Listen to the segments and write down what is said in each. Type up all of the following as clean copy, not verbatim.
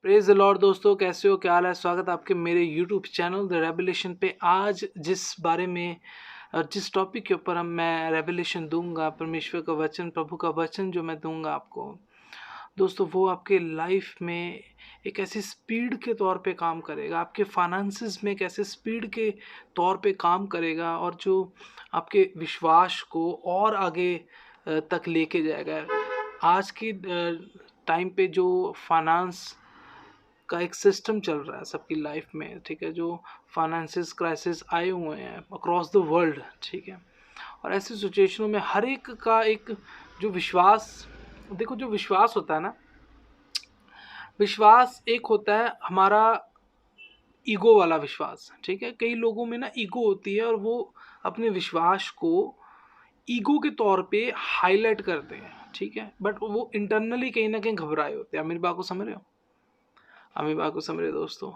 Praise the Lord दोस्तों, कैसे हो? क्या हाल है? स्वागत है आपके मेरे यूट्यूब चैनल द रेवलेशन पे। आज जिस बारे में जिस टॉपिक के ऊपर मैं रेवलेशन दूंगा, परमेश्वर का वचन, प्रभु का वचन जो मैं दूंगा आपको दोस्तों, वो आपके लाइफ में एक ऐसी स्पीड के तौर पे काम करेगा, आपके फाइनेंसिस में एक ऐसे स्पीड के तौर पे काम करेगा और जो आपके विश्वास को और आगे तक लेके जाएगा। आज की टाइम पे जो फाइनेंस का एक सिस्टम चल रहा है सबकी लाइफ में, ठीक है, जो फाइनेंसिस क्राइसिस आए हुए हैं अक्रॉस द वर्ल्ड, ठीक है। और ऐसी सिचुएशनों में हर एक का एक जो विश्वास, देखो जो विश्वास होता है ना, विश्वास एक होता है हमारा ईगो वाला विश्वास, ठीक है। कई लोगों में ना ईगो होती है और वो अपने विश्वास को ईगो के तौर पे हाईलाइट करते हैं, ठीक है, बट वो इंटरनली कहीं ना कहीं घबराए होते हैं। मेरी बात को समझ रहे हो? हमें बात को समझ रहे दोस्तों?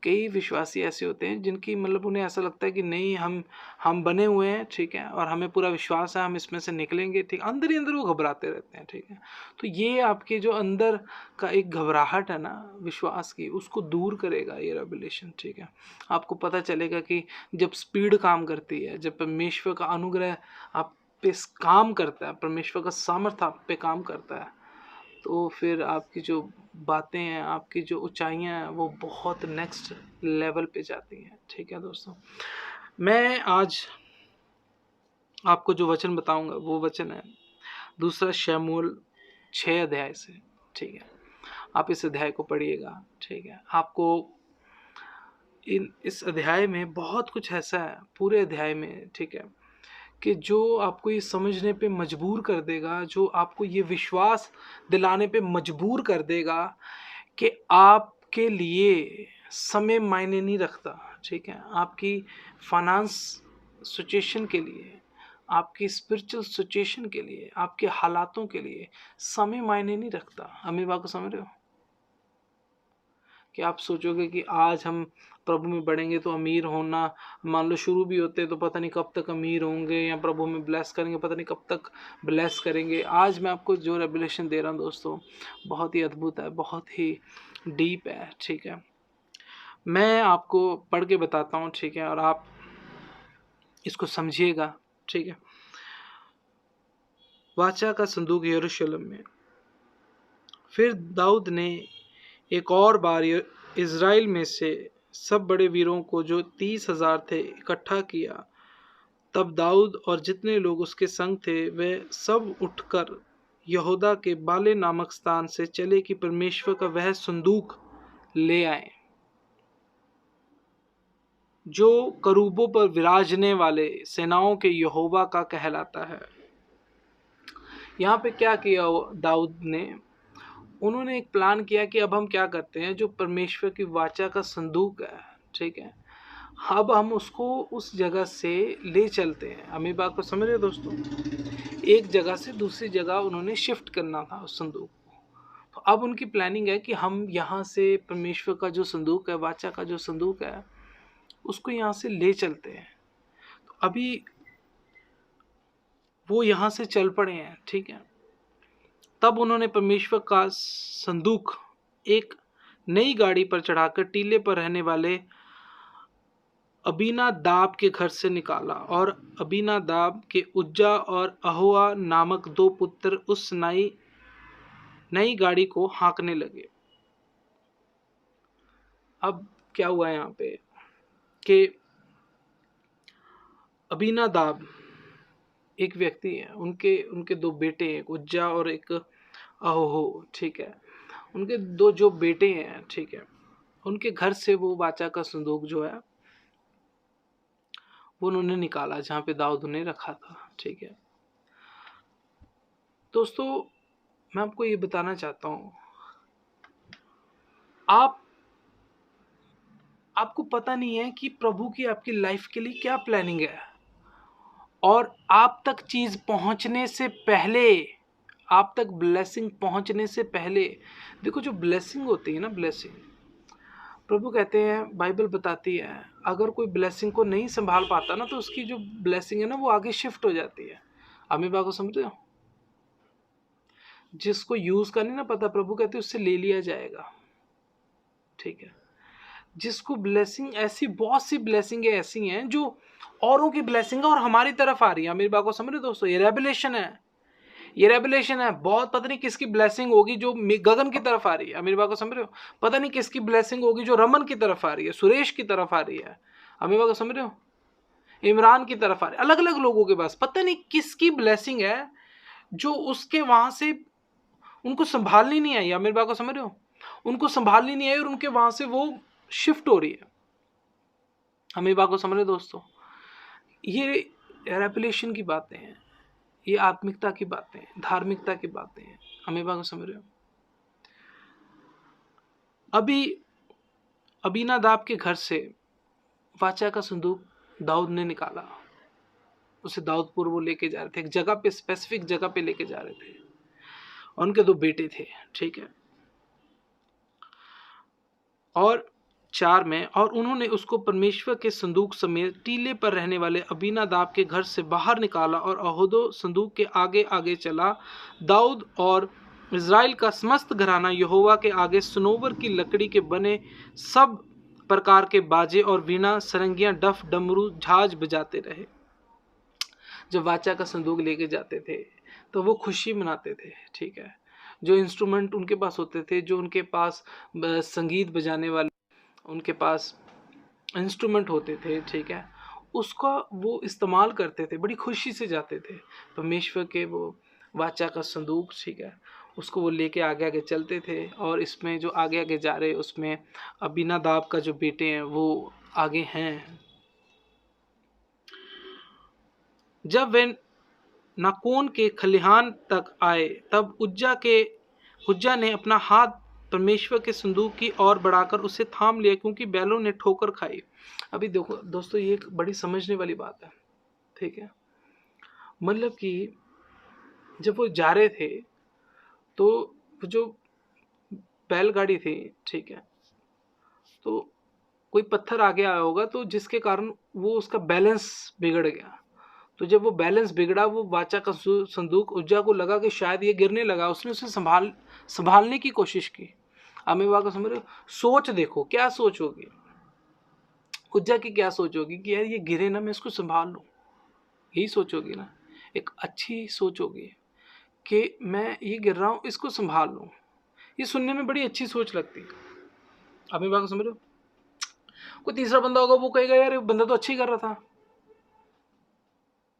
कई विश्वासी ऐसे होते हैं जिनकी मतलब उन्हें ऐसा लगता है कि नहीं, हम बने हुए हैं, ठीक है, और हमें पूरा विश्वास है, हम इसमें से निकलेंगे, ठीक। अंदर ही अंदर वो घबराते रहते हैं, ठीक है। तो ये आपके जो अंदर का एक घबराहट है ना विश्वास की, उसको दूर करेगा ये रेवलेशन, ठीक है। आपको पता चलेगा कि जब स्पीड काम करती है, जब परमेश्वर का अनुग्रह आप पे काम करता है, परमेश्वर का सामर्थ्य आप पे काम करता है, तो फिर आपकी जो बातें हैं, आपकी जो ऊंचाइयां हैं, वो बहुत नेक्स्ट लेवल पे जाती हैं, ठीक है दोस्तों। मैं आज आपको जो वचन बताऊंगा वो वचन है दूसरा शमूएल 6 अध्याय से, ठीक है। आप इस अध्याय को पढ़िएगा, ठीक है। आपको इस अध्याय में बहुत कुछ ऐसा है, पूरे अध्याय में, ठीक है, कि जो आपको ये समझने पे मजबूर कर देगा, जो आपको ये विश्वास दिलाने पे मजबूर कर देगा कि आपके लिए समय मायने नहीं रखता, ठीक है। आपकी फाइनेंस सिचुएशन के लिए, आपकी स्पिरिचुअल सिचुएशन के लिए, आपके हालातों के लिए समय मायने नहीं रखता। अमीर बात को समझ रहे हो? कि आप सोचोगे कि आज हम प्रभु में बढ़ेंगे तो अमीर होना, मान लो शुरू भी होते तो पता नहीं कब तक अमीर होंगे, या प्रभु में ब्लेस करेंगे पता नहीं कब तक ब्लेस करेंगे। आज मैं आपको जो रेवलेशन दे रहा हूँ दोस्तों, बहुत ही अद्भुत है, बहुत ही डीप है, ठीक है। मैं आपको पढ़ के बताता हूँ, ठीक है, और आप इसको समझिएगा, ठीक है। वाचा का संदूक यरूशलेम में। फिर दाऊद ने एक और बार इज़राइल में से सब बड़े वीरों को, जो 30,000 थे, इकट्ठा किया। तब दाऊद और जितने लोग उसके संग थे वे सब उठकर यहूदा के बाले नामक स्थान से चले कि परमेश्वर का वह संदूक ले आए, जो करूबों पर विराजने वाले सेनाओं के यहोवा का कहलाता है। यहाँ पे क्या किया दाऊद ने? उन्होंने एक प्लान किया कि अब हम क्या करते हैं, जो परमेश्वर की वाचा का संदूक है, ठीक है, अब हम उसको उस जगह से ले चलते हैं। हमें बात को समझ रहे हो दोस्तों? एक जगह से दूसरी जगह उन्होंने शिफ्ट करना था उस संदूक को। तो अब उनकी प्लानिंग है कि हम यहाँ से परमेश्वर का जो संदूक है, वाचा का जो संदूक है, उसको यहाँ से ले चलते हैं। तो अभी वो यहाँ से चल पड़े हैं, ठीक है। तब उन्होंने परमेश्वर का संदूक एक नई गाड़ी पर चढ़ाकर टीले पर रहने वाले अबीनादाब के घर से निकाला, और अबीनादाब के उज्जा और अहोआ नामक 2 पुत्र उस नई गाड़ी को हाँकने लगे। अब क्या हुआ यहाँ पे कि अबीनादाब एक व्यक्ति है, उनके उनके 2 बेटे हैं, एक उज्जा और एक अहोहो, ठीक है। उनके 2 जो बेटे हैं, ठीक है, उनके घर से वो वाचा का संदूक जो है वो उन्होंने निकाला, जहाँ पे दाऊद ने रखा था, ठीक है। दोस्तों मैं आपको ये बताना चाहता हूँ, आपको पता नहीं है कि प्रभु की आपकी लाइफ के लिए क्या प्लानिंग है, और आप तक चीज पहुंचने से पहले, आप तक ब्लेसिंग पहुंचने से पहले, देखो जो ब्लेसिंग होती है ना, ब्लेसिंग, प्रभु कहते हैं, बाइबल बताती है, अगर कोई ब्लेसिंग को नहीं संभाल पाता ना, तो उसकी जो ब्लेसिंग है ना, वो आगे शिफ्ट हो जाती है। आप मेरी बात को समझ रहे हो? जिसको यूज करने ना पता, प्रभु कहते हैं उससे ले लिया जाएगा। ठीक है, जिसको ब्लेसिंग ऐसी बहुत सी ब्लेसिंग ऐसी हैं जो औरों की ब्लेसिंग है और हमारी तरफ आ रही है। मेरी बात को समझ रहे हो दोस्तों, ये रेवलेशन है, ये रेवलेशन है। बहुत पता नहीं किसकी ब्लेसिंग होगी जो गगन की तरफ आ रही है। मेरी बात को समझ रहे हो, पता नहीं किसकी ब्लेसिंग होगी जो रमन की तरफ आ रही है, सुरेश की तरफ आ रही है। मेरी बात को समझ रहे हो, इमरान की तरफ आ रही है। अलग अलग लोगों के पास पता नहीं किसकी ब्लेसिंग है जो उसके वहां से उनको संभालनी नहीं आई। मेरी बात को समझ रहे हो, उनको संभालनी नहीं आई और उनके वहां से वो शिफ्ट हो रही है। मेरी बात को समझ रहे हो दोस्तों, ये रेवलेशन की बातें हैं, ये आत्मिकता की बातें हैं, धार्मिकता की बातें हैं। हमें बात को समझ रहे हो। अभी अबीनादाब के घर से वाचा का संदूक दाऊद ने निकाला, उसे दाऊदपुर वो लेके जा रहे थे, एक जगह पे, स्पेसिफिक जगह पे लेके जा रहे थे। उनके 2 बेटे थे, ठीक है, और 4 में, और उन्होंने उसको परमेश्वर के संदूक समेत टीले पर रहने वाले अबीनादाब के घर से बाहर निकाला और अहोदो संदूक के आगे आगे चला। दाऊद और इज़राइल का समस्त घराना यहोवा के आगे सनोवर की लकड़ी के बने सब प्रकार के बाजे और वीणा, सरंगियां, डफ, डमरू, झाज बजाते रहे। जब वाचा का संदूक लेके जाते थे तो वो खुशी मनाते थे, ठीक है। जो इंस्ट्रूमेंट उनके पास होते थे, जो उनके पास संगीत बजाने वाले उनके पास इंस्ट्रूमेंट होते थे, ठीक है, उसका वो इस्तेमाल करते थे, बड़ी खुशी से जाते थे। परमेश्वर के वो वाचा का संदूक, ठीक है, उसको वो लेके आगे आगे चलते थे। और इसमें जो आगे आगे जा रहे, उसमें अबीनादाब का जो बेटे हैं वो आगे हैं। जब वे नाकोन के खलिहान तक आए तब उज्जा ने अपना हाथ परमेश्वर के संदूक की ओर बढ़ाकर उसे थाम लिया, क्योंकि बैलों ने ठोकर खाई। अभी देखो दोस्तों, ये एक बड़ी समझने वाली बात है, ठीक है। मतलब कि जब वो जा रहे थे तो जो बैलगाड़ी थी, ठीक है, तो कोई पत्थर आगे आया होगा तो जिसके कारण वो उसका बैलेंस बिगड़ गया। तो जब वो बैलेंस बिगड़ा, वो वाचा का संदूक उज्जा को लगा कि शायद ये गिरने लगा, उसने उसे संभालने की कोशिश की। अमीबा को समझ रहे हो, सोच देखो क्या सोच होगी उज्जा की, क्या सोच होगी कि यार ये गिरे ना, मैं इसको संभाल लूँ, यही सोच होगी ना। एक अच्छी सोच होगी कि मैं ये गिर रहा हूँ, इसको संभाल लूँ। ये सुनने में बड़ी अच्छी सोच लगती है। अमीबा को समझ रहे हो। कोई तीसरा बंदा होगा, वो कहेगा यार ये बंदा तो अच्छी कर रहा था,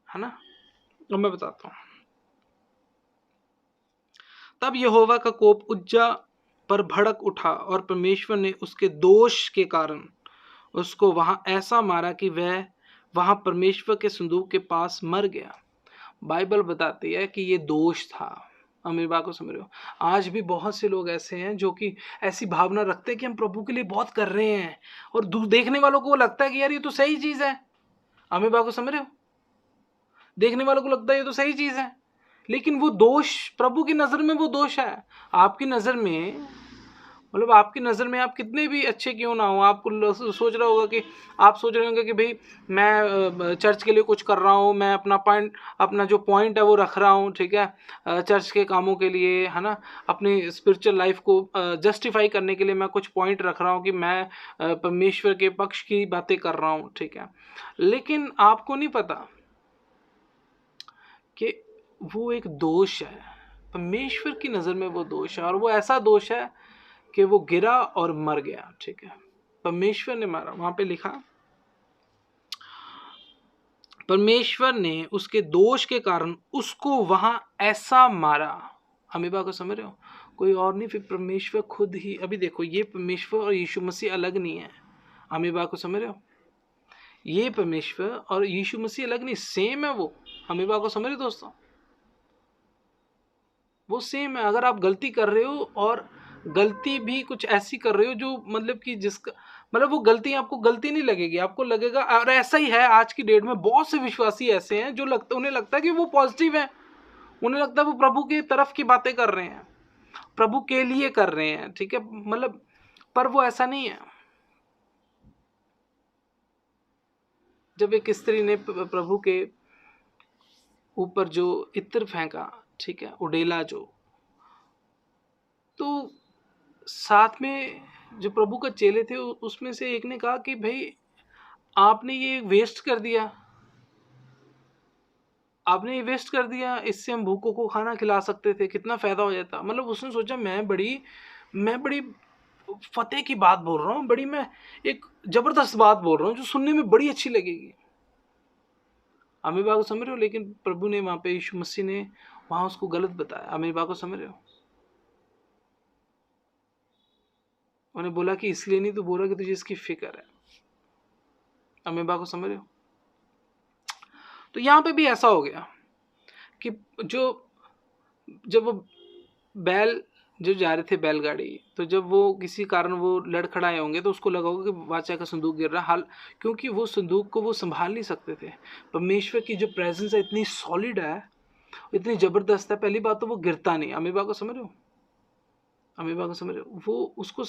है ना। अब मैं बताता हूँ। तब यहोवा का कोप उज्जा पर भड़क उठा और परमेश्वर ने उसके दोष के कारण उसको वहां ऐसा मारा कि वह वहां परमेश्वर के संदूक के पास मर गया। बाइबल बताती है कि ये दोष था। अमीर बात को समझ रहे हो। आज भी बहुत से लोग ऐसे हैं जो कि ऐसी भावना रखते हैं कि हम प्रभु के लिए बहुत कर रहे हैं, और देखने वालों को लगता है कि यार ये तो सही चीज है। अमीर बात को समझ रहे हो, देखने वालों को लगता है ये तो सही चीज है, लेकिन वो दोष प्रभु की नजर में वो दोष है। आपकी नजर में, मतलब आपकी नज़र में आप कितने भी अच्छे क्यों ना हो, आपको सोच रहा होगा कि आप सोच रहे होंगे कि भाई मैं चर्च के लिए कुछ कर रहा हूँ, मैं अपना जो पॉइंट है वो रख रहा हूँ, ठीक है, चर्च के कामों के लिए, है ना, अपनी स्पिरिचुअल लाइफ को जस्टिफाई करने के लिए मैं कुछ पॉइंट रख रहा हूँ कि मैं परमेश्वर के पक्ष की बातें कर रहा हूँ, ठीक है। लेकिन आपको नहीं पता कि वो एक दोष है, परमेश्वर की नज़र में वो दोष है, और वो ऐसा दोष है कि वो गिरा और मर गया, ठीक है, परमेश्वर ने मारा। वहां पे लिखा, परमेश्वर ने उसके दोष के कारण उसको वहां ऐसा मारा। अमीबा को समझ रहे हो, कोई और नहीं, फिर परमेश्वर खुद ही। अभी देखो, ये परमेश्वर और यीशु मसीह अलग नहीं है। अमीबा को समझ रहे हो, ये परमेश्वर और यीशु मसीह अलग नहीं, सेम है वो। अमीबा को समझ रहे हो दोस्तों, वो सेम है। अगर आप गलती कर रहे हो और गलती भी कुछ ऐसी कर रहे हो जो मतलब कि जिसका मतलब वो गलती आपको गलती नहीं लगेगी, आपको लगेगा। और ऐसा ही है आज की डेट में, बहुत से विश्वासी ऐसे हैं जो उन्हें लगता है कि वो पॉजिटिव है, उन्हें लगता है वो प्रभु की तरफ की बातें कर रहे हैं, प्रभु के लिए कर रहे हैं, ठीक है, मतलब, पर वो ऐसा नहीं है। जब एक स्त्री ने प्रभु के ऊपर जो इत्र फेंका, ठीक है, उडेला जो, तो साथ में जो प्रभु का चेले थे उसमें से एक ने कहा कि भाई आपने ये वेस्ट कर दिया, आपने ये वेस्ट कर दिया, इससे हम भूखों को खाना खिला सकते थे, कितना फायदा हो जाता। मतलब उसने सोचा मैं बड़ी फतेह की बात बोल रहा हूँ, बड़ी मैं एक जबरदस्त बात बोल रहा हूँ जो सुनने में बड़ी अच्छी लगेगी। आप मेरी बात को समझ रहे हो? लेकिन प्रभु ने वहां पे, यीशु मसीह ने वहां उसको गलत बताया। आप मेरी बात को समझ रहे हो? उन्हें बोला कि इसलिए नहीं, तो बोला कि तुझे इसकी फिक्र है। आप मेरी बात को समझ रहे हो? तो यहां पे भी ऐसा हो गया कि जब वो बैल जो जा रहे थे बैलगाड़ी, तो जब वो किसी कारण वो लड़खड़ाए होंगे तो उसको लगा होगा कि बादशाह का संदूक गिर रहा, हाल क्योंकि वो संदूक को वो संभाल नहीं सकते थे। परमेश्वर की जो प्रेजेंस है इतनी सॉलिड है, इतनी जबरदस्त है, पहली बात तो वो गिरता नहीं। अमीर बात को समझ रहे हो? अमीर बात को समझ रहे हो? वो उसको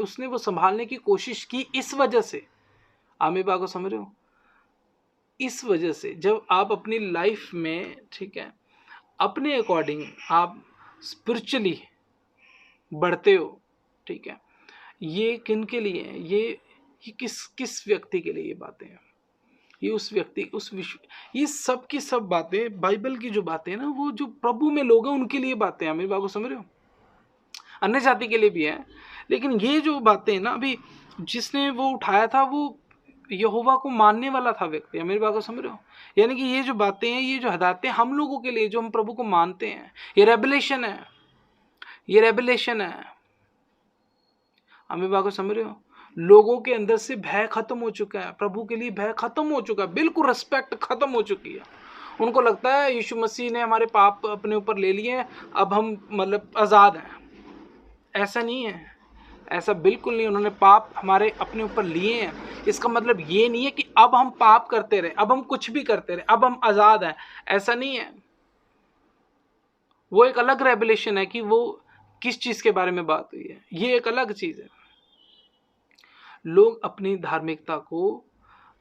उसने वो संभालने की कोशिश की इस वजह से। आमिर बात को समझ रहे हो? इस वजह से जब आप अपनी लाइफ में, ठीक है, अपने अकॉर्डिंग आप स्पिरिचुअली बढ़ते हो, ठीक है, ये किन के लिए है? ये किस किस व्यक्ति के लिए ये बातें हैं? ये उस व्यक्ति, उस विश्व, ये सब की सब बातें, बाइबल की जो बातें हैं ना, वो जो प्रभु में लोग हैं उनके लिए बातें हैं। मेरी बात को समझ रहे हो? अन्य जाति के लिए भी है, लेकिन ये जो बातें हैं ना, अभी जिसने वो उठाया था वो यहोवा को मानने वाला था व्यक्ति। मेरी बात को समझ रहे हो? यानी कि ये जो बातें हैं, ये जो हदायतें हम लोगों के लिए, जो हम प्रभु को मानते हैं, ये रेवलेशन है, ये रेवलेशन है। हमें बात को समझ रहे हो? लोगों के अंदर से भय खत्म हो चुका है, प्रभु के लिए भय खत्म हो चुका है, बिल्कुल रिस्पेक्ट खत्म हो चुकी है। उनको लगता है यीशु मसीह ने हमारे पाप अपने ऊपर ले लिए हैं, अब हम मतलब आज़ाद हैं। ऐसा नहीं है, ऐसा बिल्कुल नहीं। उन्होंने पाप हमारे अपने ऊपर लिए हैं, इसका मतलब ये नहीं है कि अब हम पाप करते रहे, अब हम कुछ भी करते रहे, अब हम आज़ाद हैं, ऐसा नहीं है। वो एक अलग रेवलेशन है कि वो किस चीज़ के बारे में बात हुई है, ये एक अलग चीज़ है। लोग अपनी धार्मिकता को,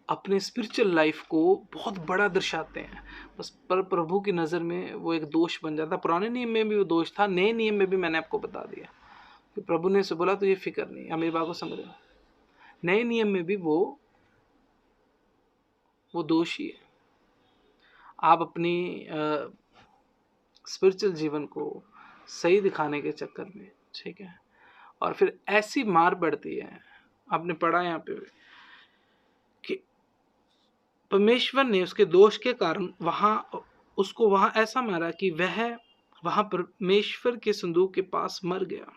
अपने स्पिरिचुअल लाइफ को बहुत बड़ा दर्शाते हैं, बस पर प्रभु की नज़र में वो एक दोष बन जाता। पुराने नियम में भी वो दोष था, नए नियम में भी मैंने आपको बता दिया कि प्रभु ने उसे बोला तो ये फिक्र नहीं। आप मेरी बात को समझ रहे हो? नए नियम में भी वो दोष ही है। आप अपनी स्पिरिचुअल जीवन को सही दिखाने के चक्कर में, ठीक है, और फिर ऐसी मार पड़ती है। आपने पढ़ा यहाँ पे कि परमेश्वर ने उसके दोष के कारण उसको वहां ऐसा मारा कि वह वहां परमेश्वर के संदूक के पास मर गया।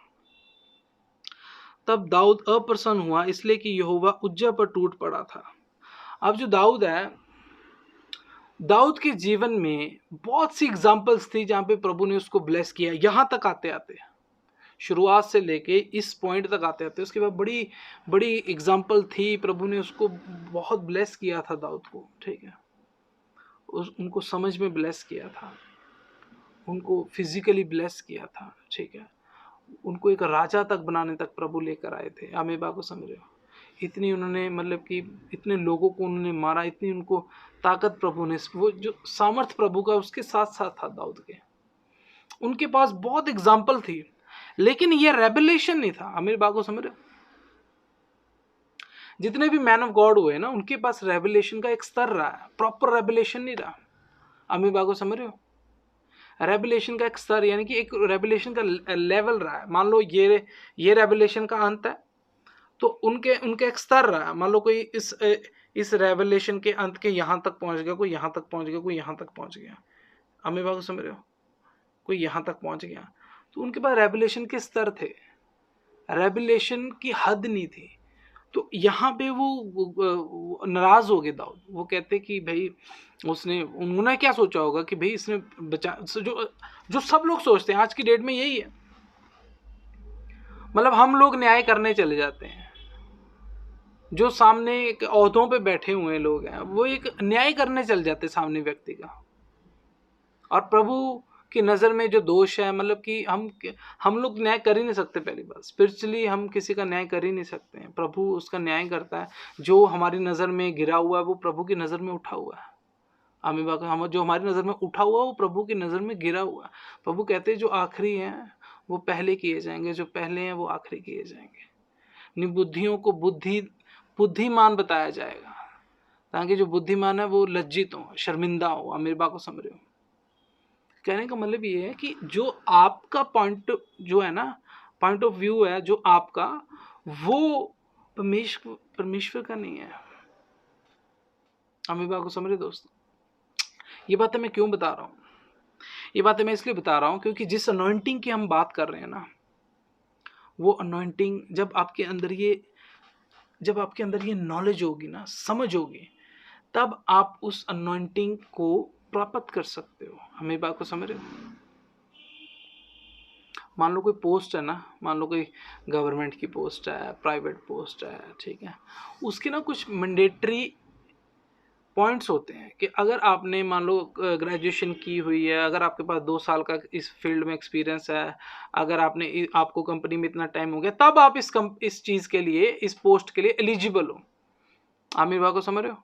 तब दाऊद अप्रसन्न हुआ, इसलिए कि यहोवा उज्जा पर टूट पड़ा था। अब जो दाऊद है, दाऊद के जीवन में बहुत सी एग्जाम्पल्स थी जहां पे प्रभु ने उसको ब्लेस किया। यहां तक आते आते, शुरुआत से लेके इस पॉइंट तक आते आते, उसके बाद बड़ी बड़ी एग्जाम्पल थी। प्रभु ने उसको बहुत ब्लेस किया था दाऊद को, ठीक है, उनको समझ में ब्लेस किया था, उनको फिजिकली ब्लेस किया था, ठीक है, उनको एक राजा तक बनाने तक प्रभु लेकर आए थे। आप मेरी बात को समझ रहे हो? इतनी उन्होंने, मतलब कि इतने लोगों को उन्होंने मारा, इतनी उनको ताकत प्रभु ने, वो जो सामर्थ प्रभु का उसके साथ साथ था दाऊद के, उनके पास बहुत एग्जाम्पल थी, लेकिन ये रेवलेशन नहीं था। आप मेरी बात को समझ रहे हो? जितने भी मैन ऑफ गॉड हुए ना, उनके पास रेवलेशन का एक स्तर रहा है, प्रॉपर रेवलेशन नहीं रहा। आप मेरी बात को समझ रहे हो? रेवलेशन का एक स्तर, यानी कि एक रेवलेशन का लेवल रहा है। मान लो ये रेवलेशन का अंत है, तो उनके एक स्तर रहा है। मान लो कोई इस रेवलेशन के अंत के यहाँ तक पहुँच गया, कोई यहाँ तक पहुँच गया, कोई यहाँ तक पहुँच गया। आप मेरी बात को समझ रहे हो? कोई यहाँ तक पहुँच गया, तो उनके पास रेवलेशन के स्तर थे, रेवलेशन की हद नहीं थी। तो यहाँ पे वो नाराज हो गए दाऊद। वो कहते कि भाई उन्होंने क्या सोचा होगा कि भाई इसने बचा, जो सब लोग सोचते हैं आज की डेट में यही है। मतलब हम लोग न्याय करने चले जाते हैं, जो सामने एक ओहदों पे बैठे हुए लोग हैं, वो एक न्याय करने चल जाते सामने व्यक्ति का। और प्रभु की नज़र में जो दोष है, मतलब कि हम लोग न्याय कर ही नहीं सकते। पहली बात, स्पिरिचुअली हम किसी का न्याय कर ही नहीं सकते हैं, प्रभु उसका न्याय करता है। जो हमारी नज़र में गिरा हुआ है वो प्रभु की नज़र में उठा हुआ है। आमीन बात, हम जो हमारी नज़र में उठा हुआ वो प्रभु की नज़र में गिरा हुआ है। प्रभु कहते हैं जो आखिरी हैं वो पहले किए जाएंगे, जो पहले हैं वो आखिरी किए जाएंगे। अपनी बुद्धियों को बुद्धिमान बताया जाएगा, ताकि जो बुद्धिमान है वो लज्जित हो, शर्मिंदा हो। आप मेरी बात को समझ रहे हो? कहने का मतलब ये है कि जो आपका पॉइंट जो है ना, पॉइंट ऑफ व्यू है जो आपका, वो परमेश्वर का नहीं है। आप मेरी बात को समझ रहे दोस्तों? ये बातें मैं क्यों बता रहा हूँ? ये बातें मैं इसलिए बता रहा हूँ क्योंकि जिस अनॉइंटिंग की हम बात कर रहे हैं ना, वो अनॉइंटिंग जब आपके अंदर ये नॉलेज होगी ना, समझ होगी, तब आप उस अनॉइंटिंग को प्राप्त कर सकते हो। हमें बात को समझ रहे हो? मान लो कोई पोस्ट है ना, मान लो कोई गवर्नमेंट की पोस्ट है, प्राइवेट पोस्ट है, ठीक है, उसके ना कुछ मैंडेटरी पॉइंट्स होते हैं कि अगर आपने मान लो ग्रेजुएशन की हुई है, अगर आपके पास 2 साल का इस फील्ड में एक्सपीरियंस है, अगर आपको कंपनी में इतना टाइम हो गया, तब आप इस चीज़ के लिए, इस पोस्ट के लिए एलिजिबल हो। आप मेरी बात को समझ रहे हो?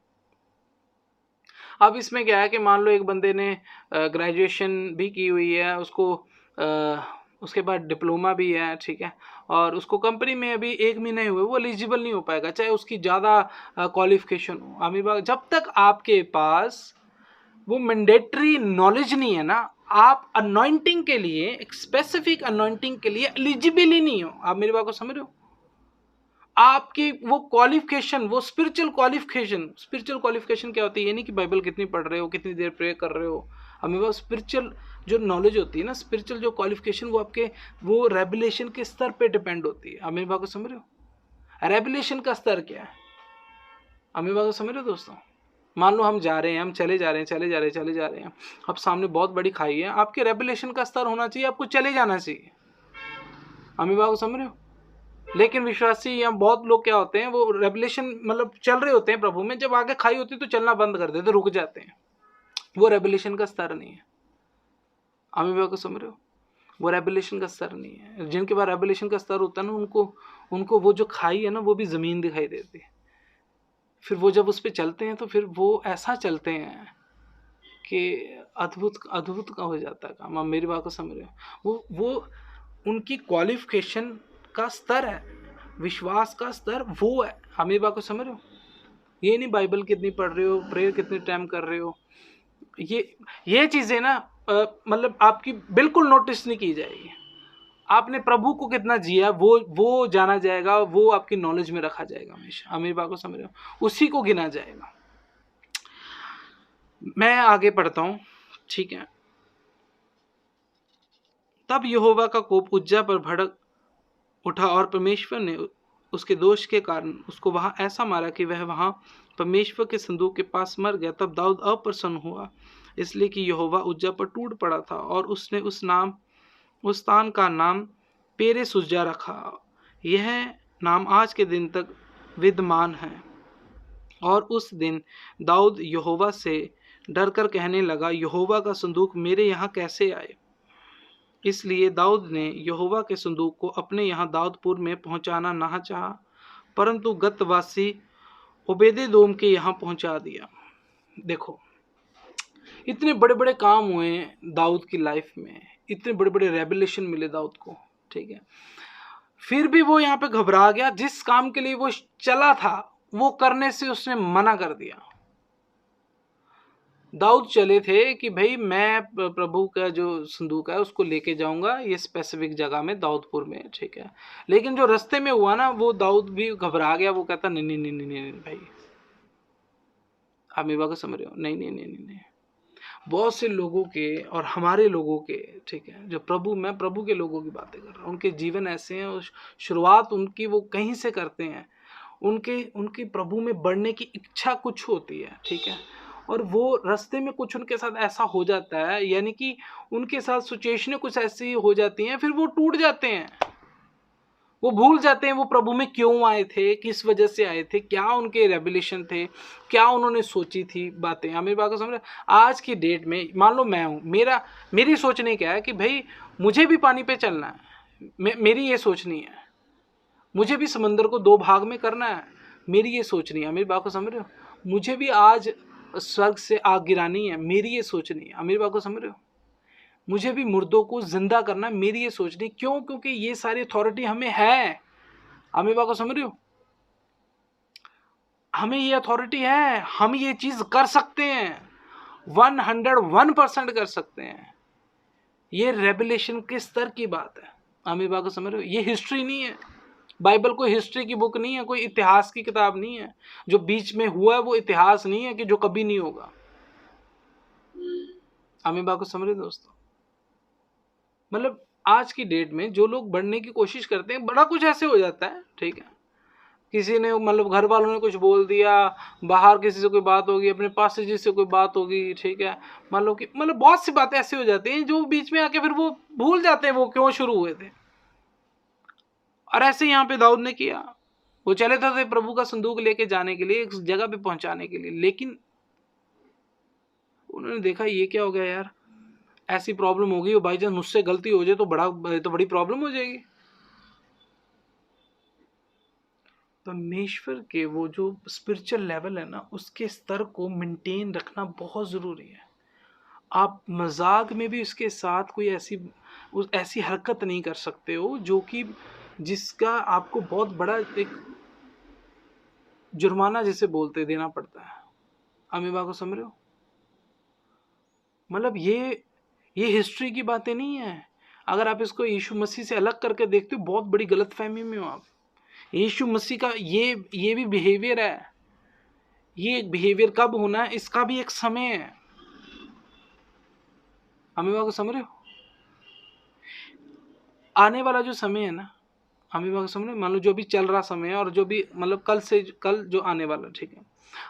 अब इसमें क्या है कि मान लो एक बंदे ने ग्रेजुएशन भी की हुई है, उसके बाद डिप्लोमा भी है, ठीक है, और उसको कंपनी में अभी 1 महीने हुए, वो एलिजिबल नहीं हो पाएगा चाहे उसकी ज़्यादा क्वालिफिकेशन हो। आमिर बाग, जब तक आपके पास वो मैंडेटरी नॉलेज नहीं है ना, आप अनॉइंटिंग के लिए, एक स्पेसिफिक अनॉइंटिंग के लिए एलिजिबल ही नहीं हो। आप मेरी बात को समझ रहे हो? आपकी वो क्वालिफिकेशन, वो स्पिरिचुअल क्वालिफिकेशन क्या होती है? ये नहीं कि बाइबल कितनी पढ़ रहे हो, कितनी देर प्रे कर रहे हो। हमें वो स्पिरिचुअल जो नॉलेज होती है ना, स्पिरिचुअल जो क्वालिफिकेशन, वो आपके वो रेवलेशन के स्तर पे डिपेंड होती है। आप मेरी बात को समझ रहे हो? रेवलेशन का स्तर क्या है? आप मेरी बात को समझ रहे हो दोस्तों? मान लो हम जा रहे हैं, हम चले जा रहे हैं, अब सामने बहुत बड़ी खाई है, आपके रेवलेशन का स्तर होना चाहिए, आपको चले जाना चाहिए। आप मेरी बात को समझ रहे हो? लेकिन विश्वासी या बहुत लोग क्या होते हैं, वो रेवलेशन मतलब चल रहे होते हैं प्रभु में, जब आगे खाई होती है तो चलना बंद कर देते, रुक जाते हैं। वो रेवलेशन का स्तर नहीं है। आमी बाबा को समझ रहे हो? वो रेवलेशन का स्तर नहीं है। जिनके पास रेवलेशन का स्तर होता है ना, उनको वो जो खाई है ना, वो भी जमीन दिखाई देती है। फिर वो जब उस पर चलते हैं तो फिर वो ऐसा चलते हैं कि अद्भुत का हो जाता है काम। आप मेरी बात को समझ रहे हो? वो उनकी क्वालिफिकेशन का स्तर है, विश्वास का स्तर वो है। हम ये बात को समझ रहे हो? ये नहीं बाइबल कितनी पढ़ रहे हो, प्रेयर कितने टाइम कर रहे हो, ये चीज़ें ना मतलब आपकी बिल्कुल नोटिस नहीं की जाएगी। आपने प्रभु को कितना जिया वो जाना जाएगा, वो आपकी नॉलेज में रखा जाएगा हमेशा। हम मेरी बात को समझ रहे हो? उसी को गिना जाएगा। मैं आगे पढ़ता हूँ, ठीक है। तब यहोवा का कोप उज्जा पर भड़क उठा और परमेश्वर ने उसके दोष के कारण उसको वहां ऐसा मारा कि वह वहां परमेश्वर के संदूक के पास मर गया। तब दाऊद अप्रसन्न हुआ, इसलिए कि यहोवा उज्जा पर टूट पड़ा था, और उसने उस स्थान का नाम पेरे सुज्जा रखा। यह नाम आज के दिन तक विद्यमान है। और उस दिन दाऊद यहोवा से डर कर कहने लगा, यहोवा का संदूक मेरे यहाँ कैसे आए? इसलिए दाऊद ने यहोवा के संदूक को अपने यहाँ दाऊदपुर में पहुंचाना ना चाहा, परंतु गतवासी ओबेदेदोम के यहाँ पहुंचा दिया। देखो, इतने बड़े बड़े काम हुए दाऊद की लाइफ में, इतने बड़े बड़े रेवलेशन मिले दाऊद को, ठीक है, फिर भी वो यहाँ पे घबरा गया। जिस काम के लिए वो चला था वो करने से उसने मना कर दिया। दाऊद चले थे कि भाई मैं प्रभु का जो संदूक है उसको लेके जाऊंगा ये स्पेसिफिक जगह में, दाऊदपुर में, ठीक है। लेकिन जो रास्ते में हुआ ना, वो दाऊद भी घबरा गया। वो कहता नहीं नहीं नहीं नहीं नहीं भाई, आप मेरी बात को समझ रहे हो? नहीं नहीं नहीं नहीं नहीं। बहुत से लोगों के और हमारे लोगों के, ठीक है, जो मैं प्रभु के लोगों की बातें कर रहा हूँ, उनके जीवन ऐसे हैं, शुरुआत उनकी वो कहीं से करते हैं, उनकी प्रभु में बढ़ने की इच्छा कुछ होती है, ठीक है, और वो रास्ते में कुछ उनके साथ ऐसा हो जाता है, यानी कि उनके साथ सिचुएशनें कुछ ऐसी हो जाती हैं, फिर वो टूट जाते हैं, वो भूल जाते हैं वो प्रभु में क्यों आए थे, किस वजह से आए थे, क्या उनके रेवलेशन थे, क्या उन्होंने सोची थी बातें। मेरी बात को समझ रहे? आज की डेट में मान लो मैं हूँ, मेरी सोचने क्या है कि भाई मुझे भी पानी पे चलना है, मेरी ये सोचनी है, मुझे भी समंदर को 2 भाग में करना है, मेरी ये सोचनी है। मेरी बात को समझ रहे हो? मुझे भी आज स्वर्ग से आग गिरानी है, मेरी ये सोचनी है। मेरी बात को समझ रहे हो? मुझे भी मुर्दों को जिंदा करना, मेरी ये सोचनी। क्यों? क्योंकि ये सारी अथॉरिटी हमें है। अमीबा को समझ रहे हो? हमें ये अथॉरिटी है, हम ये चीज कर सकते हैं, 101% कर सकते हैं। ये रेवलेशन के स्तर की बात है। अमीबा को समझ रहे हो? ये हिस्ट्री नहीं है। बाइबल कोई हिस्ट्री की बुक नहीं है, कोई इतिहास की किताब नहीं है। जो बीच में हुआ है वो इतिहास नहीं है कि जो कभी नहीं होगा। अमीबा को समझ रहे हो दोस्तों? मतलब आज की डेट में जो लोग बढ़ने की कोशिश करते हैं, बड़ा कुछ ऐसे हो जाता है, ठीक है। किसी ने मतलब घर वालों ने कुछ बोल दिया, बाहर किसी से कोई बात होगी, अपने पास से जिससे कोई बात होगी, ठीक है, मान लो कि मतलब बहुत सी बातें ऐसी हो जाती हैं जो बीच में आके फिर वो भूल जाते हैं वो क्यों शुरू हुए थे। और ऐसे यहाँ पे दाऊद ने किया, वो चले थे प्रभु का संदूक लेके जाने के लिए, एक जगह पे पहुंचाने के लिए, लेकिन उन्होंने देखा ये क्या हो गया यार, ऐसी प्रॉब्लम होगी, भाई जान मुझसे गलती हो जाए तो बड़ी प्रॉब्लम हो जाएगी। परमेश्वर के वो जो स्पिरिचुअल लेवल है ना, उसके स्तर को मेंटेन रखना बहुत ज़रूरी है। आप मजाक में भी उसके साथ कोई ऐसी हरकत नहीं कर सकते हो जो कि जिसका आपको बहुत बड़ा एक जुर्माना जिसे बोलते देना पड़ता है। अमीबा को समझ रहे हो? मतलब ये हिस्ट्री की बातें नहीं है। अगर आप इसको यीशु मसीह से अलग करके देखते हो, बहुत बड़ी गलतफहमी में हो आप। यीशु मसीह का ये भी बिहेवियर है। ये बिहेवियर कब होना है, इसका भी एक समय है। अमीबा को समझ रहे हो? आने वाला जो समय है ना, अमीबा को समझ रहे हो? मान लो जो भी चल रहा समय है और जो भी मतलब कल जो आने वाला, ठीक है,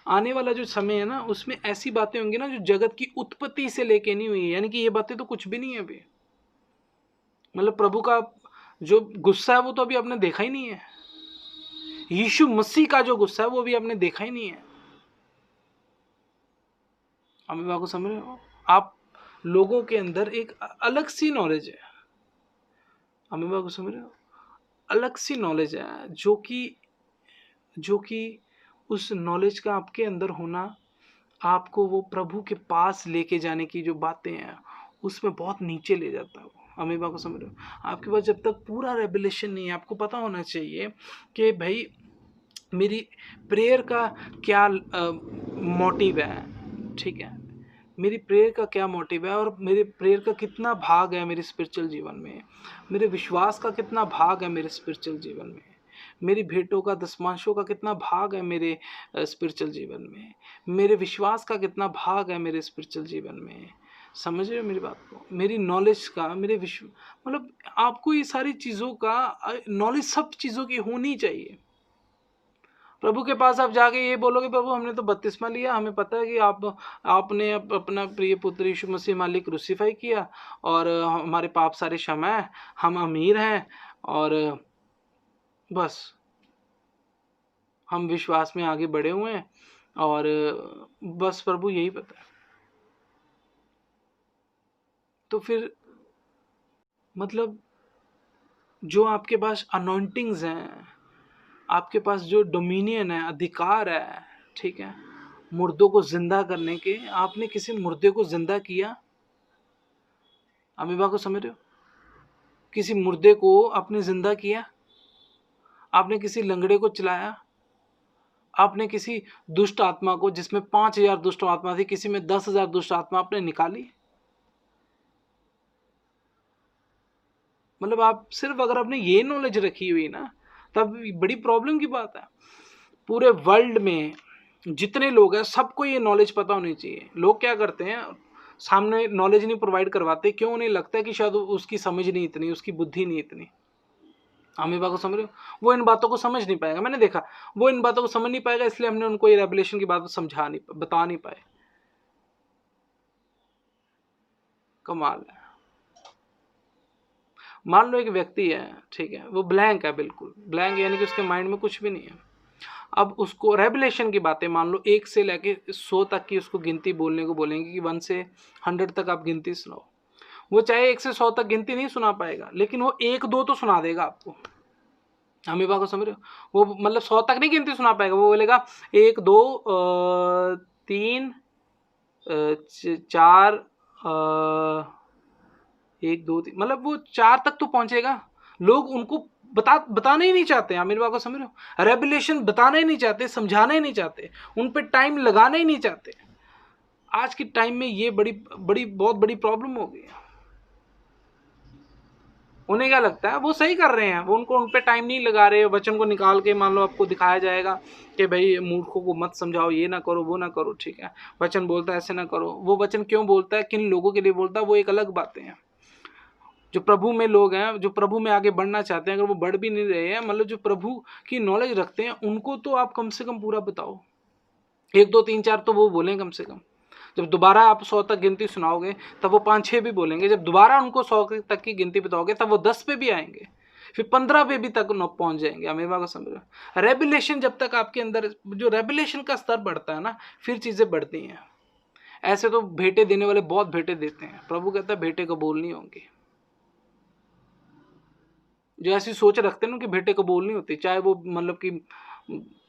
आने वाला जो समय है ना, उसमें ऐसी बातें होंगी ना जो जगत की उत्पत्ति से लेके नहीं हुई है। यानी कि ये बातें तो कुछ भी नहीं है अभी। मतलब प्रभु का जो गुस्सा है वो तो अभी आपने देखा ही नहीं है। यीशु मसीह का जो गुस्सा है वो भी आपने देखा ही नहीं है। अमीबा को समझ रहे हो? आप लोगों के अंदर एक अलग सी नॉलेज है। अमीबा को समझ रहे हो? अलग सी नॉलेज है जो कि उस नॉलेज का आपके अंदर होना आपको वो प्रभु के पास लेके जाने की जो बातें हैं उसमें बहुत नीचे ले जाता है वो। अमीबा को समझ रहे हो? आपके पास जब तक पूरा रेवलेशन नहीं है, आपको पता होना चाहिए कि भाई मेरी प्रेयर का क्या मोटिव है, ठीक है, मेरी प्रेयर का क्या मोटिव है और मेरे प्रेयर का कितना भाग है मेरे स्पिरिचुअल जीवन में, मेरे विश्वास का कितना भाग है मेरे स्पिरिचुअल जीवन में, मेरी भेंटों का दशमांशों का कितना भाग है मेरे स्पिरिचुअल जीवन में, मेरे विश्वास का कितना भाग है मेरे स्पिरिचुअल जीवन में। समझ रहे हो मेरी बात को? मेरी नॉलेज का, मेरे विश्व मतलब आपको ये सारी चीज़ों का नॉलेज सब चीज़ों की होनी चाहिए। प्रभु के पास आप जाके ये बोलोगे प्रभु हमने तो बपतिस्मा लिया, हमें पता है कि आपने अपना प्रिय पुत्र यीशु मसीह मालिक क्रूसीफाई किया और हमारे पाप सारे क्षमा है, हम अमीर हैं और बस हम विश्वास में आगे बढ़े हुए हैं और बस प्रभु यही पता है। तो फिर मतलब जो आपके पास अनॉइंटिंग्स हैं, आपके पास जो डोमिनियन है, अधिकार है, ठीक है, मुर्दों को जिंदा करने के, आपने किसी मुर्दे को जिंदा किया? अमीबा को समझ रहे हो? किसी मुर्दे को आपने जिंदा किया? आपने किसी लंगड़े को चलाया? आपने किसी दुष्ट आत्मा को, जिसमें 5,000 दुष्ट आत्मा थी, किसी में 10,000 दुष्ट आत्मा आपने निकाली? मतलब आप सिर्फ अगर आपने ये नॉलेज रखी हुई ना, तब बड़ी प्रॉब्लम की बात है। पूरे वर्ल्ड में जितने लोग हैं सबको ये नॉलेज पता होनी चाहिए। लोग क्या करते हैं, सामने नॉलेज नहीं प्रोवाइड करवाते, क्यों? उन्हें लगता है कि शायद उसकी समझ नहीं इतनी, उसकी बुद्धि नहीं इतनी। अमीबा को समझ रहे हो? वो इन बातों को समझ नहीं पाएगा। मैंने देखा वो इन बातों को समझ नहीं पाएगा, इसलिए हमने उनको ये रेवलेशन की बात बता नहीं पाए। कमाल है। मान लो एक व्यक्ति है, ठीक है, वो ब्लैंक है, बिल्कुल ब्लैंक, यानी कि उसके माइंड में कुछ भी नहीं है। अब उसको रेवलेशन की बातें मान लो 1 से लेके 100 तक की उसको गिनती बोलने को बोलेंगे कि 1 से 100 तक आप गिनती सुनाओ। वो चाहे 1 से 100 तक गिनती नहीं सुना पाएगा, लेकिन वो 1-2 तो सुना देगा आपको। अमीबा को समझ रहे हो? वो मतलब 100 तक नहीं गिनती सुना पाएगा, वो बोलेगा 1 2 3 4 1 2 3, मतलब वो 4 तक तो पहुंचेगा। लोग उनको बताना ही नहीं चाहते। आप मेरी बात को समझ रहे हो? रेवलेशन बताना ही नहीं चाहते, समझाना ही नहीं चाहते, उन पे टाइम लगाना ही नहीं चाहते। आज के टाइम में ये बहुत बड़ी प्रॉब्लम हो गई है। उन्हें क्या लगता है वो सही कर रहे हैं, वो उनको उन पे टाइम नहीं लगा रहे। वचन को निकाल के मान लो आपको दिखाया जाएगा कि भाई मूर्खों को मत समझाओ, ये ना करो, वो ना करो, ठीक है, वचन बोलता है ऐसे ना करो। वो वचन क्यों बोलता है, किन लोगों के लिए बोलता है, वो एक अलग बातें हैं। जो प्रभु में लोग हैं, जो प्रभु में आगे बढ़ना चाहते हैं, अगर वो बढ़ भी नहीं रहे हैं, मतलब जो प्रभु की नॉलेज रखते हैं, उनको तो आप कम से कम पूरा बताओ। 1 2 3 4 तो वो बोलें कम से कम। जब दोबारा आप 100 तक गिनती सुनाओगे तब वो 5 6 भी बोलेंगे। जब दोबारा उनको 100 तक की गिनती बताओगे तब वो 10 पे भी आएंगे, फिर 15 पे भी तक पहुंच जाएंगे। मेरी बात को समझ रहे हो? रेवलेशन जब तक आपके अंदर, जो रेवलेशन का स्तर बढ़ता है ना, फिर चीजें बढ़ती हैं। ऐसे तो भेंटे देने वाले बहुत भेंटे देते हैं, प्रभु कहता है भेंटे कबूल नहीं होंगी। जो ऐसी सोच रखते हैं ना कि भेंटे कबूल नहीं होती, चाहे वो मतलब कि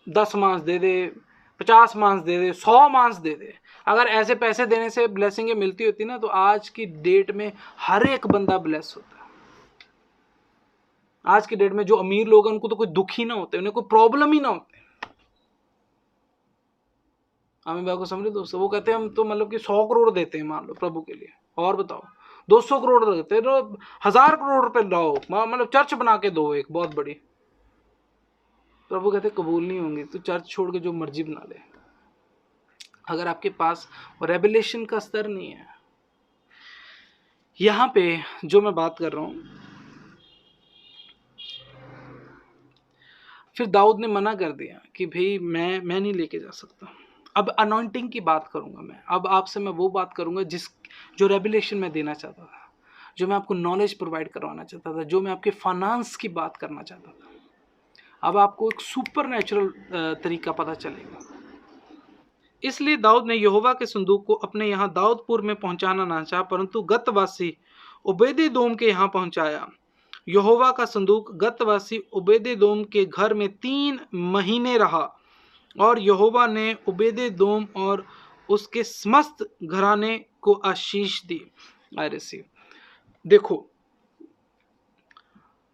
10 मांस दे दे, 50 मांस दे दे, 100 मांस दे दे, अगर ऐसे पैसे देने से ब्लेसिंग मिलती होती ना, तो आज की डेट में हर एक बंदा ब्लेस होता है। आज की डेट में जो अमीर लोग हैं उनको तो कोई दुख ही ना होते, उन्हें कोई प्रॉब्लम ही ना होते। आमिर भाई को समझे दोस्तों? वो कहते हैं हम तो मतलब कि 100 करोड़ देते हैं मान लो प्रभु के लिए, और बताओ 200 करोड़ देते हैं, 1000 करोड़ रुपए लाओ, मतलब चर्च बना के दो एक बहुत बड़ी। प्रभु कहते कबूल नहीं होंगे, तो चर्च छोड़ के जो मर्जी बना ले, अगर आपके पास रेवलेशन का स्तर नहीं है। यहां पे जो मैं बात कर रहा हूं, फिर दाऊद ने मना कर दिया कि भाई मैं नहीं लेके जा सकता। अब अनॉइंटिंग की बात करूंगा मैं, अब आपसे मैं वो बात करूंगा जो रेवलेशन मैं देना चाहता था, जो मैं आपको नॉलेज प्रोवाइड करवाना चाहता था, जो मैं आपके फाइनेंस की बात करना चाहता था। अब आपको एक सुपर नेचुरल तरीका पता चलेगा। इसलिए दाऊद ने यहोवा के संदूक को अपने यहाँ दाऊदपुर में पहुंचाना ना चाहा, परंतु गतवासी ओबेदेदोम के यहाँ पहुंचाया। यहोवा का संदूक गतवासी ओबेदेदोम के घर में 3 महीने रहा, और यहोवा ने ओबेदेदोम और उसके समस्त घराने को आशीष दी। I receive. देखो,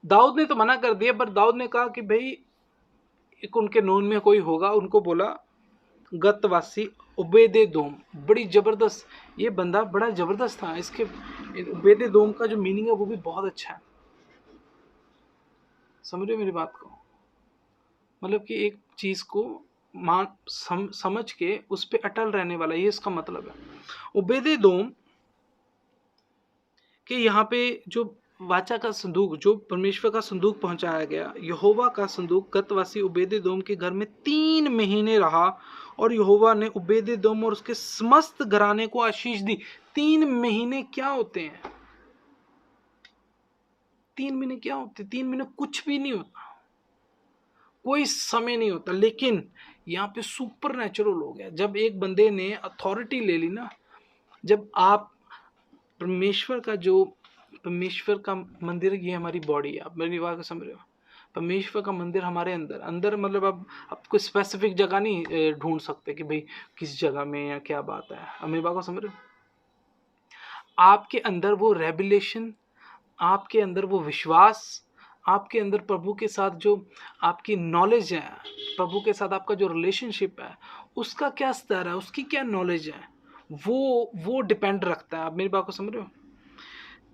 दाऊद ने तो मना कर दिया, पर दाऊद ने कहा कि भाई एक उनके नून में कोई होगा, उनको बोला गतवासी उबेदेदोम। बड़ी जबरदस्त, ये बंदा बड़ा जबरदस्त था। इसके उबेदेदोम का जो मीनिंग है वो भी बहुत अच्छा है। समझ रहे हो मेरी बात को? मतलब कि एक चीज को समझ के उस पर अटल रहने वाला, ये इसका मतलब है। उबेदेदोम के यहाँ पे जो वाचा का संदूक, जो परमेश्वर का संदूक पहुंचाया गया, यहोवा का संदूक गतवासी उबेदेदोम के घर में 3 महीने रहा, और यहोवा ने उबेदेदोम और उसके समस्त घराने को आशीष दी। 3 महीने क्या होते हैं? 3 महीने क्या होते हैं? 3 महीने कुछ भी नहीं होता, कोई समय नहीं होता। लेकिन यहाँ पे सुपर नेचुरल हो गया जब एक बंदे ने अथॉरिटी ले ली ना। जब आप परमेश्वर का मंदिर, ये हमारी बॉडी है, आप मेरी बात को समझ रहे हो? परमेश्वर का मंदिर हमारे अंदर अंदर, मतलब अब आप कोई स्पेसिफिक जगह नहीं ढूंढ सकते कि भाई किस जगह में या क्या बात है। आप मेरी बात को समझ रहे हो? आपके अंदर वो रेवलेशन, आपके अंदर वो विश्वास, आपके अंदर प्रभु के साथ जो आपकी नॉलेज है, प्रभु के साथ आपका जो रिलेशनशिप है, उसका क्या स्तर है, उसकी क्या नॉलेज है, वो डिपेंड रखता है। आप मेरी बात को समझ रहे हो?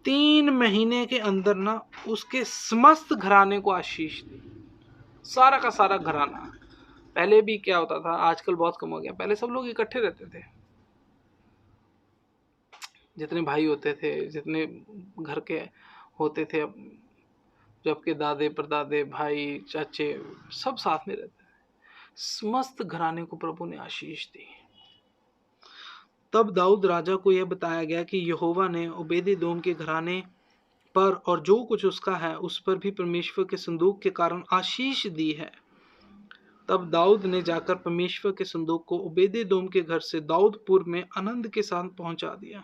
3 महीने के अंदर ना उसके समस्त घराने को आशीष दी, सारा का सारा घराना। पहले भी क्या होता था, आजकल बहुत कम हो गया, पहले सब लोग इकट्ठे रहते थे, जितने भाई होते थे, जितने घर के होते थे, जो आपके दादे परदादे भाई चाचे सब साथ में रहते थे, समस्त घराने को प्रभु ने आशीष दी। तब दाऊद राजा को यह बताया गया कि यहोवा ने ओबेदेदोम के घराने पर और जो कुछ उसका है उस पर भी परमेश्वर के संदूक के कारण आशीष दी है। तब दाऊद ने जाकर परमेश्वर के संदूक को ओबेदेदोम के घर से दाऊदपुर में आनंद के साथ पहुंचा दिया।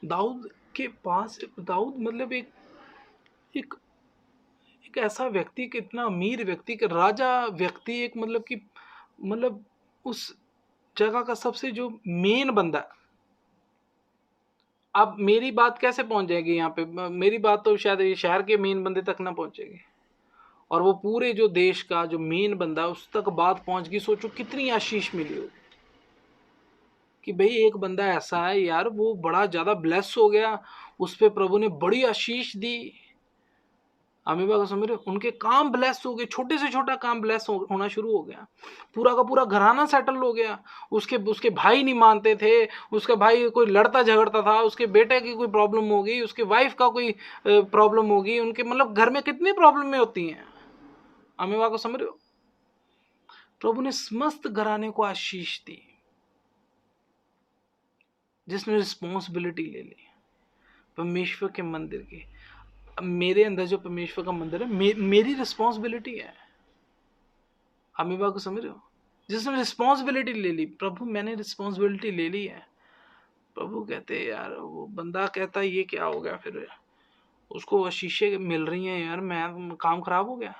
दाऊद के पास, दाऊद मतलब एक एक एक ऐसा व्यक्ति, कि इतना अमीर व्यक्ति, कि राजा व्यक्ति, एक मतलब कि मतलब उस जगह का सबसे जो मेन बंदा है। अब मेरी बात कैसे पहुंच जाएगी यहाँ पे? मेरी बात तो शायद शहर के मेन बंदे तक ना पहुंचेगी, और वो पूरे जो देश का जो मेन बंदा है उस तक बात पहुंच गई। सोचो कितनी आशीष मिली हो कि भाई एक बंदा ऐसा है यार, वो बड़ा ज्यादा ब्लेस हो गया, उस पे प्रभु ने बड़ी आशीष दी। अमीबा को समझ रहे हो? उनके काम ब्लेस हो गए, छोटे से छोटा काम ब्लेस होना शुरू हो गया, पूरा का पूरा घराना सेटल हो गया। उसके उसके भाई नहीं मानते थे, उसके भाई कोई लड़ता झगड़ता था, उसके बेटे की कोई प्रॉब्लम हो गई, उसके वाइफ का कोई प्रॉब्लम हो गई, उनके मतलब घर में कितनी प्रॉब्लम होती हैं। अमीबा को समझ रहे हो? प्रभु ने समस्त घराने को आशीष दी जिसने रिस्पॉन्सिबिलिटी ले ली परमेश्वर के मंदिर की। अब मेरे अंदर जो परमेश्वर का मंदिर है, मेरी रिस्पॉन्सिबिलिटी है। अमीबा को समझ रहे हो? जिसने रिस्पॉन्सिबिलिटी ले ली, प्रभु मैंने रिस्पॉन्सिबिलिटी ले ली है। प्रभु कहते यार, वो बंदा कहता ये क्या हो गया, फिर उसको आशीषें मिल रही हैं यार, मैं काम खराब हो गया।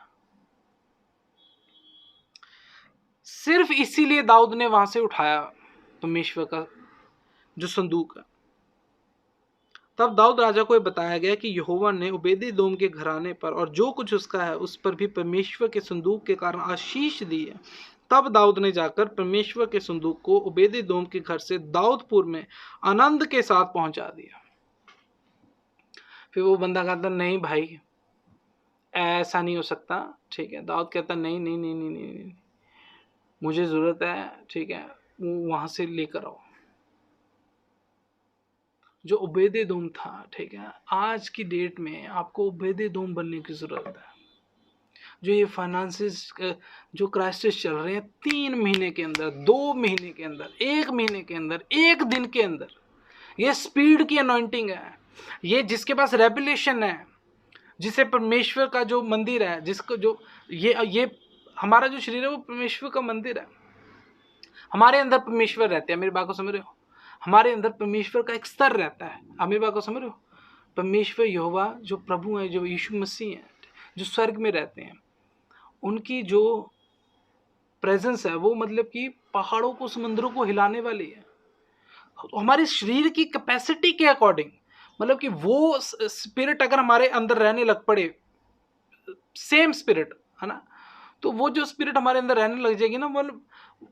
सिर्फ इसीलिए दाऊद ने वहां से उठाया परमेश्वर का जो संदूक है। तब दाऊद राजा को बताया गया कि यहोवा ने ओबेदेदोम के घराने पर और जो कुछ उसका है उस पर भी परमेश्वर के संदूक के कारण आशीष दी है। तब दाऊद ने जाकर परमेश्वर के संदूक को ओबेदेदोम के घर से दाऊदपुर में आनंद के साथ पहुंचा दिया। फिर वो बंदा कहता नहीं भाई ऐसा नहीं हो सकता, ठीक है। दाऊद कहता नहीं नहीं नहीं नहीं नहीं, नहीं। मुझे जरूरत है, ठीक है, वहां से लेकर आओ जो ओबेदेदोम था, ठीक है। आज की डेट में आपको ओबेदेदोम बनने की जरूरत है। जो ये फाइनेंसिस जो क्राइसिस चल रहे हैं 3 महीने के अंदर, 2 महीने के अंदर, 1 महीने के अंदर, 1 दिन के अंदर, ये स्पीड की अनॉइंटिंग है। ये जिसके पास रेवलेशन है, जिसे परमेश्वर का जो मंदिर है, जिसको जो ये हमारा जो शरीर है वो परमेश्वर का मंदिर है। हमारे अंदर परमेश्वर रहते हैं। मेरी बात को समझ रहे हो? हमारे अंदर परमेश्वर का एक स्तर रहता है। आप मेरी बात को समझ रहे हो? परमेश्वर यहोवा जो प्रभु है, जो यीशु मसीह है, जो स्वर्ग में रहते हैं, उनकी जो प्रेजेंस है वो मतलब कि पहाड़ों को, समुद्रों को हिलाने वाली है। तो हमारे शरीर की कैपेसिटी के अकॉर्डिंग, मतलब कि वो स्पिरिट अगर हमारे अंदर रहने लग पड़े, सेम स्पिरिट है ना, तो वो जो स्पिरिट हमारे अंदर रहने लग जाएगी ना, मतलब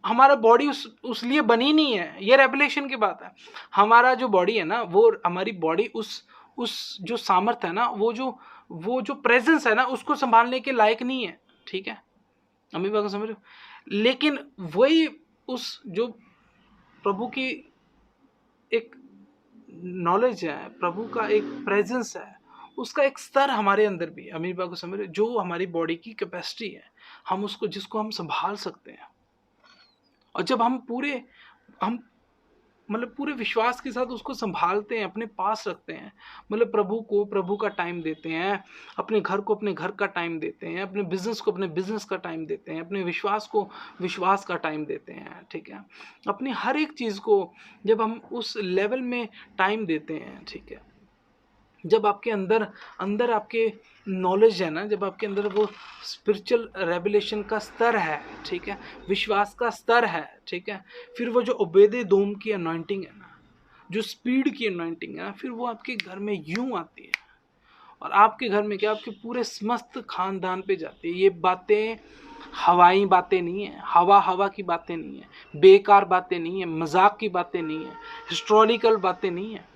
हमारा बॉडी उस लिए बनी नहीं है। ये रेवलेशन की बात है। हमारा जो बॉडी है ना, वो हमारी बॉडी उस जो सामर्थ है ना, वो जो प्रेजेंस है ना, उसको संभालने के लायक नहीं है, ठीक है। अम्मी बात समझ रहे हो? लेकिन वही उस जो प्रभु की एक नॉलेज है, प्रभु का एक प्रेजेंस है, उसका एक स्तर हमारे अंदर भी, अमीर बात को समझ रहे, जो हमारी बॉडी की कैपेसिटी है, हम उसको, जिसको हम संभाल सकते हैं। और जब हम मतलब पूरे विश्वास के साथ उसको संभालते हैं, अपने पास रखते हैं, मतलब प्रभु का टाइम देते हैं, अपने घर को अपने घर का टाइम देते हैं, अपने बिजनेस को अपने बिजनेस का टाइम देते हैं, अपने विश्वास को विश्वास का टाइम देते हैं, ठीक है। अपनी हर एक चीज़ को जब हम उस लेवल में टाइम देते हैं, ठीक है, जब आपके अंदर अंदर आपके नॉलेज है ना, जब आपके अंदर वो स्पिरिचुअल रेवलेशन का स्तर है, ठीक है, विश्वास का स्तर है, ठीक है, फिर वो जो ओबेदेदोम की अनॉइंटिंग है ना, जो स्पीड की अनॉइंटिंग है ना, फिर वो आपके घर में यूं आती है। और आपके घर में क्या, आपके पूरे समस्त खानदान पे जाती है। ये बातें हवाई बातें नहीं है, हवा की बातें नहीं है, बेकार बातें नहीं है, मजाक की बातें नहीं है, हिस्टोरिकल बातें नहीं है,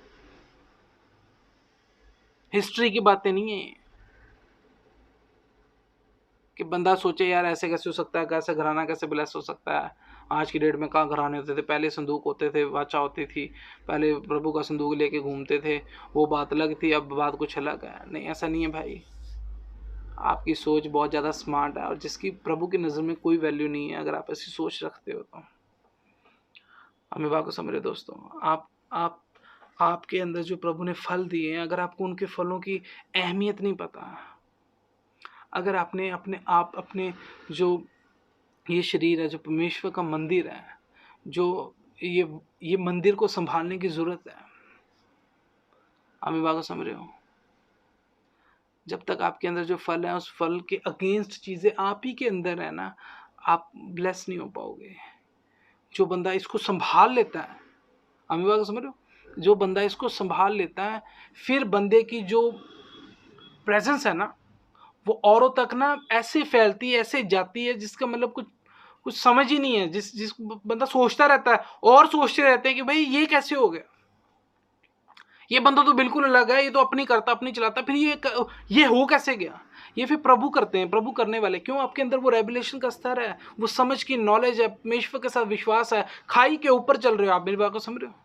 हिस्ट्री की बातें नहीं है कि बंदा सोचे यार ऐसे कैसे हो सकता है, कैसे घराना कैसे ब्लेस हो सकता है। आज की डेट में कहाँ घराने होते थे, पहले संदूक होते थे, वाचा होती थी, पहले प्रभु का संदूक लेके घूमते थे, वो बात अलग थी, अब बात कुछ अलग है। नहीं, ऐसा नहीं है भाई। आपकी सोच बहुत ज़्यादा स्मार्ट है और जिसकी प्रभु की नज़र में कोई वैल्यू नहीं है, अगर आप ऐसी सोच रखते हो तो। हमें बात को समझ रहे दोस्तों? आप आपके अंदर जो प्रभु ने फल दिए हैं, अगर आपको उनके फलों की अहमियत नहीं पता, अगर आपने अपने जो ये शरीर है, जो परमेश्वर का मंदिर है, जो ये मंदिर को संभालने की जरूरत है, आप बात को समझ रहे हो? जब तक आपके अंदर जो फल है, उस फल के अगेंस्ट चीजें आप ही के अंदर है ना, आप ब्लेस नहीं हो पाओगे। जो बंदा इसको संभाल लेता है, आप बात को समझ रहे हो? जो बंदा इसको संभाल लेता है, फिर बंदे की जो प्रेजेंस है ना, वो औरों तक ना ऐसे फैलती है, ऐसे जाती है, जिसका मतलब कुछ कुछ समझ ही नहीं है। जिस बंदा सोचता रहता है और सोचते रहते हैं कि भाई ये कैसे हो गया, ये बंदा तो बिल्कुल अलग है, ये तो अपनी करता अपनी चलाता, फिर ये हो कैसे गया। ये फिर प्रभु करते हैं, प्रभु करने वाले। क्यों? आपके अंदर वो रेवलेशन का स्तर है, वो समझ की नॉलेज है, परमेश्वर के साथ विश्वास है। खाई के ऊपर चल रहे हो आप, मेरी बात को समझ रहे हो?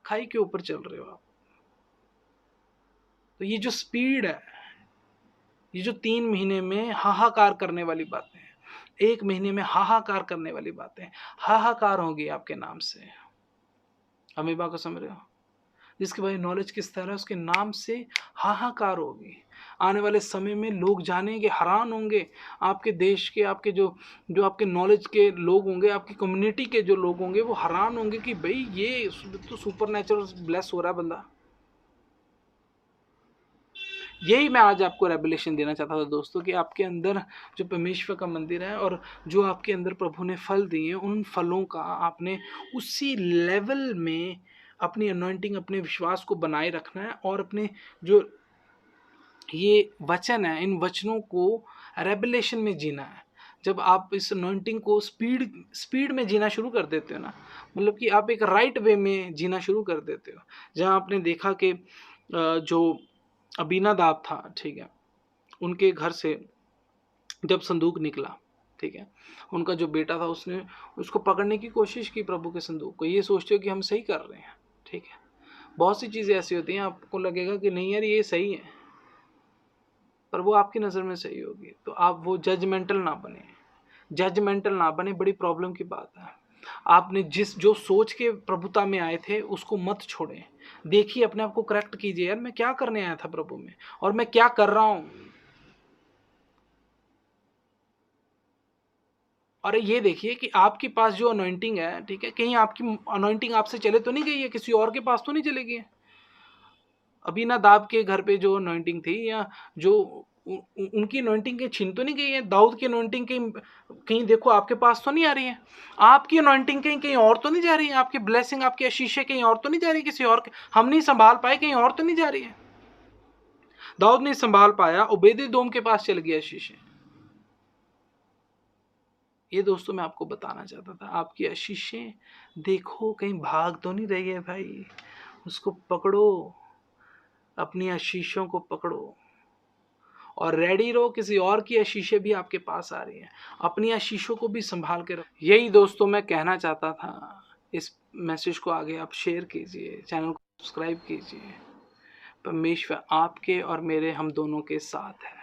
खाई के ऊपर चल रहे हो आप। तो ये जो स्पीड है, ये जो 3 महीने में हाहाकार करने वाली बातें हैं, 1 महीने में हाहाकार करने वाली बातें, हाहाकार होगी आपके नाम से। आप मेरी बात को समझ रहे हो? जिसके भाई नॉलेज किस तरह है, उसके नाम से हाहाकार होगी। आने वाले समय में लोग जानेंगे, हैरान होंगे। आपके देश के, आपके जो जो आपके नॉलेज के लोग होंगे, आपकी कम्युनिटी के जो लोग होंगे, वो हैरान होंगे कि भाई ये तो सुपर नेचुरल ब्लेस हो रहा है बंदा। यही मैं आज आपको रेवलेशन देना चाहता था दोस्तों, कि आपके अंदर जो परमेश्वर का मंदिर है और जो आपके अंदर प्रभु ने फल दिए, उन फलों का आपने उसी लेवल में अपनी अनॉइंटिंग, अपने विश्वास को बनाए रखना है, और अपने जो ये वचन है, इन वचनों को रेवलेशन में जीना है। जब आप इस अनॉइंटिंग को स्पीड में जीना शुरू कर देते हो ना, मतलब कि आप एक राइट वे में जीना शुरू कर देते हो। जहाँ आपने देखा कि जो अबीनादाब था, ठीक है, उनके घर से जब संदूक निकला, ठीक है, उनका जो बेटा था, उसने उसको पकड़ने की कोशिश की, प्रभु के संदूक को, ये सोचते हो कि हम सही कर रहे हैं, ठीक है। बहुत सी चीज़ें ऐसी होती हैं, आपको लगेगा कि नहीं यार ये सही है, पर वो आपकी नज़र में सही होगी। तो आप वो जजमेंटल ना बने, जजमेंटल ना बने, बड़ी प्रॉब्लम की बात है। आपने जो सोच के प्रभुता में आए थे उसको मत छोड़ें। देखिए, अपने आप को करेक्ट कीजिए, यार मैं क्या करने आया था प्रभु में, और मैं क्या कर रहा हूँ। और ये देखिए कि आपके पास जो अनॉइंटिंग है, ठीक है, कहीं आपकी अनॉइंटिंग आपसे चले तो नहीं गई है, किसी और के पास तो नहीं चलेगी है। अबीनादाब के घर पे जो अनॉइंटिंग थी, या जो उनकी अनॉइंटिंग कहीं छिन तो नहीं गई है। दाऊद की अनॉइंटिंग कहीं कहीं देखो आपके पास तो नहीं आ रही है। आपकी अनॉइंटिंग कहीं कहीं और तो नहीं जा रही है। आपकी ब्लेसिंग, आपकी आशीषें कहीं और तो नहीं जा रही, किसी और हम नहीं संभाल पाए, कहीं और तो नहीं जा रही है। दाऊद नहीं संभाल पाया, ओबेदेदोम के पास चल गई आशीषें। ये दोस्तों मैं आपको बताना चाहता था, आपकी आशीषें देखो कहीं भाग तो नहीं रही है भाई, उसको पकड़ो, अपनी आशीषों को पकड़ो, और रेडी रहो। किसी और की आशीषें भी आपके पास आ रही हैं, अपनी आशीषों को भी संभाल के रखो। यही दोस्तों मैं कहना चाहता था। इस मैसेज को आगे आप शेयर कीजिए, चैनल को सब्सक्राइब कीजिए। परमेश्वर आपके और मेरे, हम दोनों के साथ है।